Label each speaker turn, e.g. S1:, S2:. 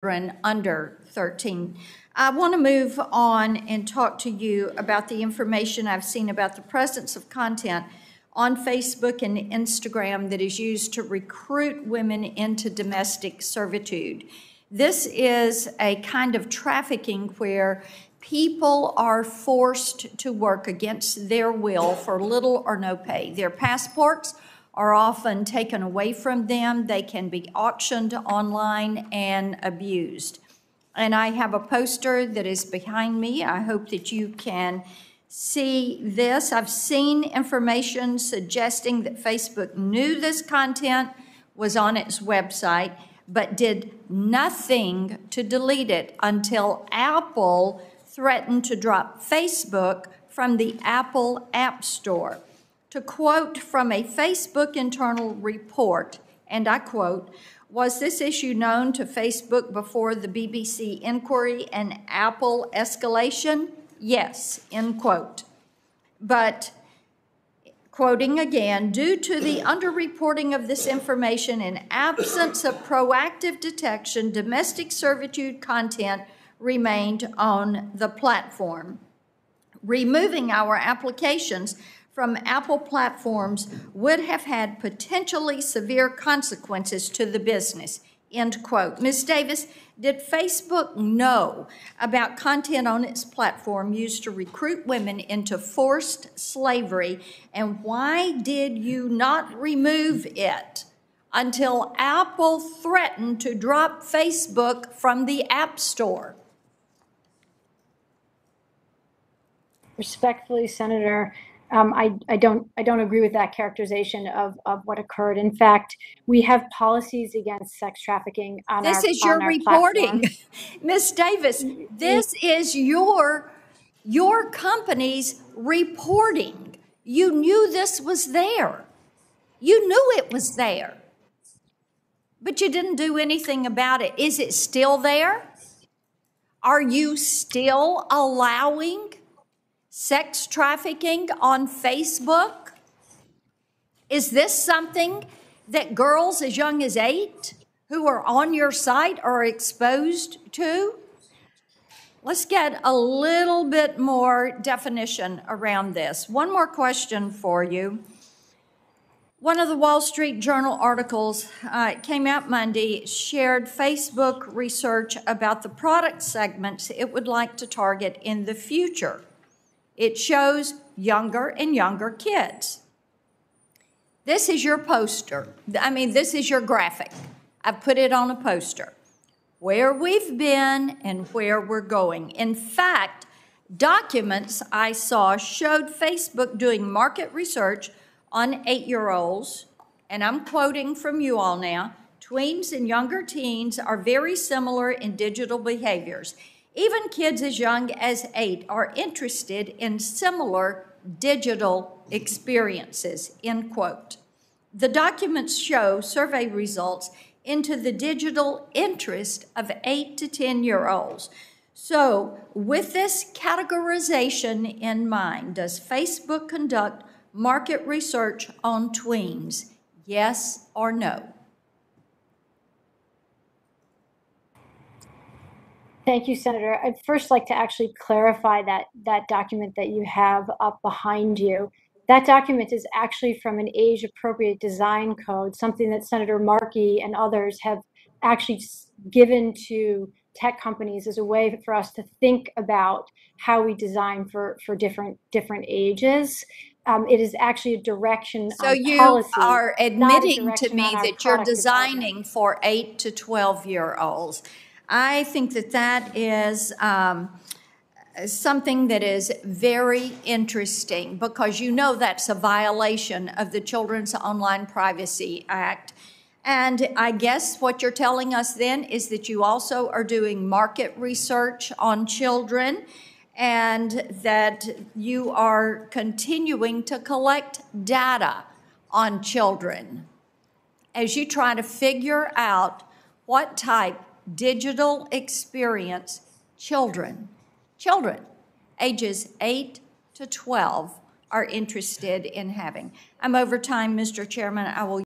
S1: children under 13. I want to move on and talk to you about the information I've seen about the presence of content on Facebook and Instagram that is used to recruit women into domestic servitude. This is a kind of trafficking where people are forced to work against their will for little or no pay. Their passports are often taken away from them. They can be auctioned online and abused. And I have a poster that is behind me. I hope that you can see this. I've seen information suggesting that Facebook knew this content was on its website, but did nothing to delete it until Apple threatened to drop Facebook from the Apple App Store. To quote from a Facebook internal report, and I quote, "Was this issue known to Facebook before the BBC inquiry and Apple escalation? Yes," end quote. But, quoting again, "Due to the underreporting of this information and absence of proactive detection, domestic servitude content remained on the platform. Removing our applications from Apple platforms would have had potentially severe consequences to the business," end quote. Ms. Davis, did Facebook know about content on its platform used to recruit women into forced slavery, and why did you not remove it until Apple threatened to drop Facebook from the App Store?
S2: Respectfully, Senator, I don't agree with that characterization of what occurred. In fact, we have policies against sex trafficking on our platform.
S1: This is your reporting. Ms. Davis, this is your company's reporting. You knew this was there. You knew it was there. But you didn't do anything about it. Is it still there? Are you still allowing sex trafficking on Facebook? Is this something that girls as young as 8 who are on your site are exposed to? Let's get a little bit more definition around this. One more question for you. One of the Wall Street Journal articles came out Monday, shared Facebook research about the product segments it would like to target in the future. It shows younger and younger kids. This is your poster. This is your graphic. I've put it on a poster. Where we've been and where we're going. In fact, documents I saw showed Facebook doing market research on 8-year-olds, and I'm quoting from you all now, "Tweens and younger teens are very similar in digital behaviors. Even kids as young as 8 are interested in similar digital experiences," end quote. The documents show survey results into the digital interest of 8 to 10-year-olds. So, with this categorization in mind, does Facebook conduct market research on tweens? Yes or no?
S2: Thank you, Senator. I'd first like to actually clarify that document that you have up behind you. That document is actually from an age-appropriate design code, something that Senator Markey and others have actually given to tech companies as a way for us to think about how we design for different ages. It is actually a direction
S1: so
S2: on
S1: you
S2: policy,
S1: are admitting to me that you're designing for 8 to 12-year-olds. I think that is something that is very interesting, because you know that's a violation of the Children's Online Privacy Act. And I guess what you're telling us then is that you also are doing market research on children, and that you are continuing to collect data on children as you try to figure out what type digital experience children ages 8 to 12 are interested in having. I'm over time, Mr. Chairman. I will